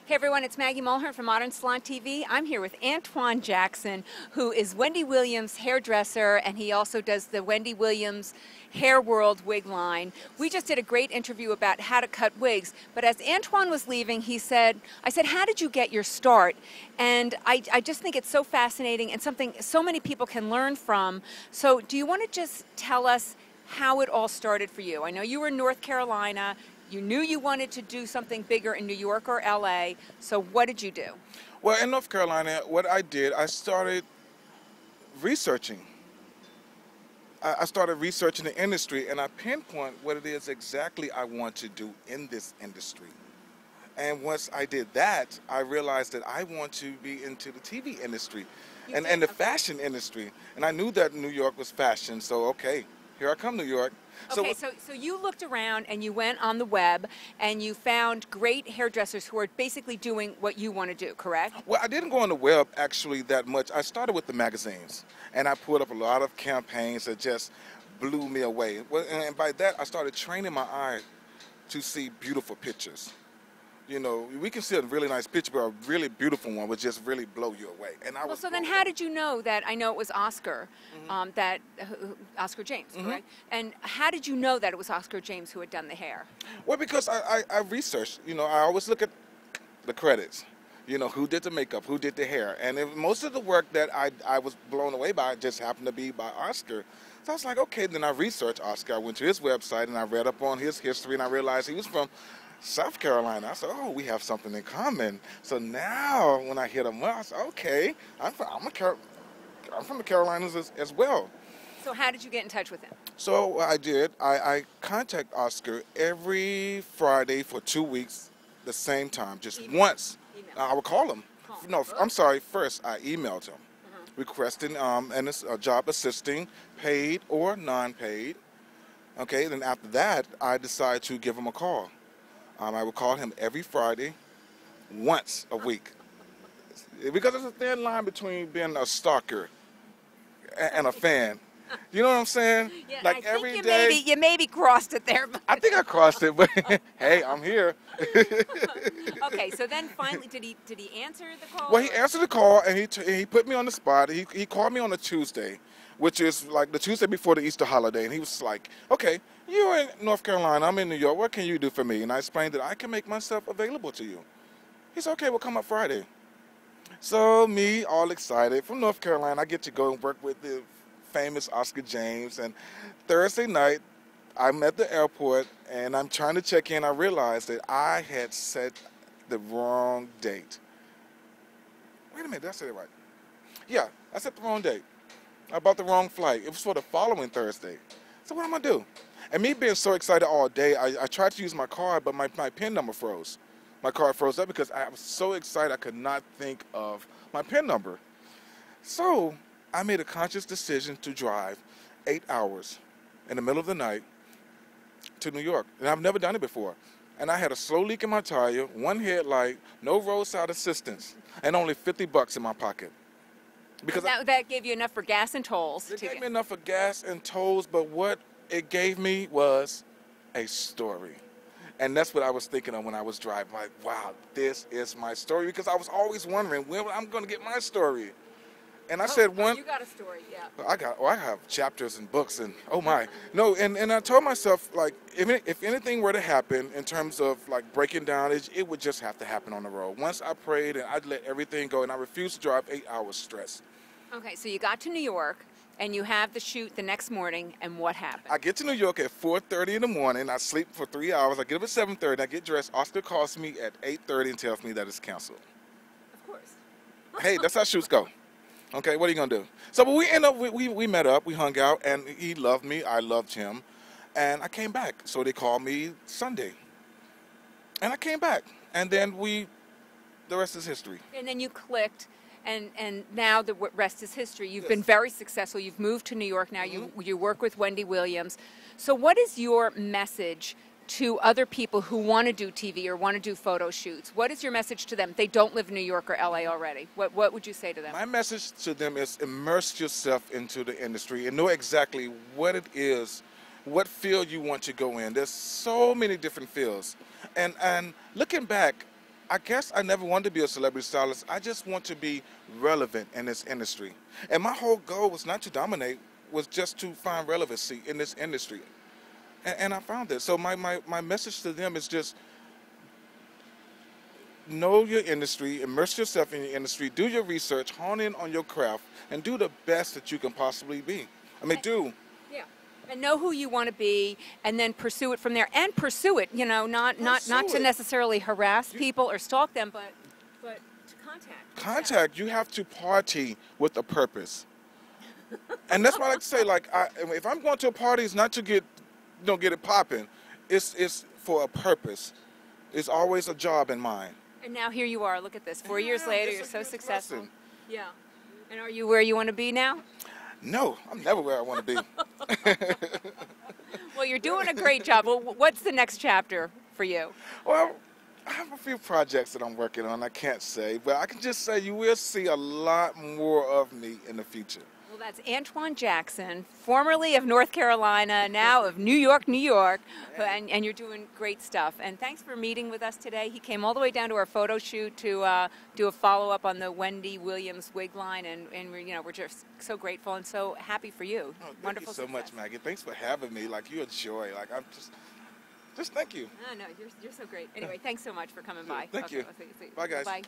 Hey everyone, it's Maggie Mulhern from Modern Salon TV. I'm here with Antwon Jackson, who is Wendy Williams' hairdresser, and he also does the Wendy Williams Hair World wig line. We just did a great interview about how to cut wigs, but as Antwon was leaving, I said, how did you get your start? And I just think it's so fascinating and something so many people can learn from. So do you want to just tell us how it all started for you? I know you were in North Carolina. You knew you wanted to do something bigger in New York or LA, so what did you do? Well, in North Carolina, what I did, I started researching. I started researching the industry, and I pinpoint what it is exactly I want to do in this industry. And once I did that, I realized that I want to be into the TV industry and the fashion industry. And I knew that New York was fashion, so okay, here I come, New York. Okay, so you looked around and you went on the web and you found great hairdressers who are basically doing what you want to do, correct? Well, I didn't go on the web actually that much. I started with the magazines, and I put up a lot of campaigns that just blew me away. Well, and by that, I started training my eye to see beautiful pictures. You know, we can see a really nice picture, but a really beautiful one would just really blow you away. And well, so then how did you know that? I know it was Oscar, Oscar James, correct? And how did you know that it was Oscar James who had done the hair? Well, because I researched. You know, I always look at the credits. You know, who did the makeup, who did the hair. And most of the work that I was blown away by just happened to be by Oscar. So I was like, okay, then I researched Oscar. I went to his website and I read up on his history, and I realized he was from South Carolina. I said, oh, we have something in common. So now when I hit him up, I said, okay, I'm from the Carolinas as well. So how did you get in touch with him? So what I did, I contact Oscar every Friday for 2 weeks, the same time, just once. I would call him. No, I'm sorry, first I emailed him, requesting a job assisting, paid or non-paid. Okay, then after that, I decided to give him a call. I would call him every Friday, once a week. Because there's a thin line between being a stalker and a fan. You know what I'm saying? Yeah, like I every think day. you maybe crossed it there. But I think I crossed it, but hey, I'm here. Okay, so then finally, did he answer the call? Well, he answered the call, and he put me on the spot. He called me on a Tuesday, which is like the Tuesday before the Easter holiday, and he was like, okay, you're in North Carolina, I'm in New York, what can you do for me? And I explained that I can make myself available to you. He said, okay, we'll come up Friday. So me, all excited, from North Carolina, I get to go and work with the famous Oscar James, and Thursday night, I'm at the airport, and I'm trying to check in. I realized that I had set the wrong date. Wait a minute, did I say it right? Yeah, I set the wrong date. I bought the wrong flight. It was for the following Thursday. So what am I going to do? And me being so excited all day, I tried to use my card, but my PIN number froze. My card froze up because I was so excited I could not think of my PIN number. So I made a conscious decision to drive 8 hours in the middle of the night to New York. And I've never done it before. And I had a slow leak in my tire, one headlight, no roadside assistance, and only $50 in my pocket. Because that gave you enough for gas and tolls. It gave me enough for gas and tolls, but what it gave me was a story. And that's what I was thinking of when I was driving. Like, wow, this is my story. Because I was always wondering when I'm going to get my story. And I said one. You got a story, yeah. I have chapters and books and oh my. No, and I told myself, like, if anything were to happen in terms of like breaking down, it would just have to happen on the road. Once I prayed and I'd let everything go, and I refused to drive 8 hours stress. Okay, so you got to New York and you have the shoot the next morning, and what happened? I get to New York at 4:30 in the morning. I sleep for 3 hours. I get up at 7:30. I get dressed. Oscar calls me at 8:30 and tells me that it's canceled. Of course. Hey, that's how shoots go. Okay, what are you gonna do? So, but we end up, we met up, we hung out, and he loved me, I loved him, and I came back. So they called me Sunday, and I came back, and then the rest is history. And then you clicked, and now the rest is history. You've been very successful. You've moved to New York now. You work with Wendy Williams. So what is your message to other people who want to do TV or want to do photo shoots? What is your message to them? They don't live in New York or LA already. What would you say to them? My message to them is immerse yourself into the industry and know exactly what it is, what field you want to go in. There's so many different fields. And looking back, I guess I never wanted to be a celebrity stylist. I just want to be relevant in this industry. And my whole goal was not to dominate, was just to find relevancy in this industry. And I found it. So my message to them is just know your industry, immerse yourself in your industry, do your research, hone in on your craft, and do the best that you can possibly be. I mean, do. Yeah. And know who you want to be, and then pursue it from there. And pursue it, you know, not to necessarily harass people or stalk them, but to contact. Contact. You have to party with a purpose. And that's what I like to say. Like, if I'm going to a party, it's not to get it popping. It's for a purpose. It's always a job in mind. And now here you are. Look at this. 4 years later, you're so successful. Blessing. Yeah. And are you where you want to be now? No, I'm never where I want to be. Well, you're doing a great job. Well, what's the next chapter for you? Well, I have a few projects that I'm working on. I can't say, but I can just say you will see a lot more of me in the future. Well, that's Antwon Jackson, formerly of North Carolina, now of New York, New York, and you're doing great stuff. And thanks for meeting with us today. He came all the way down to our photo shoot to do a follow-up on the Wendy Williams wig line, and we're just so grateful and so happy for you. Oh, thank Wonderful you so success. much, Maggie. Thanks for having me. Like, you're a joy. Like, I'm just thank you. No, you're so great. Anyway, thanks so much for coming by. Thank you. Okay, Bye, guys. Bye.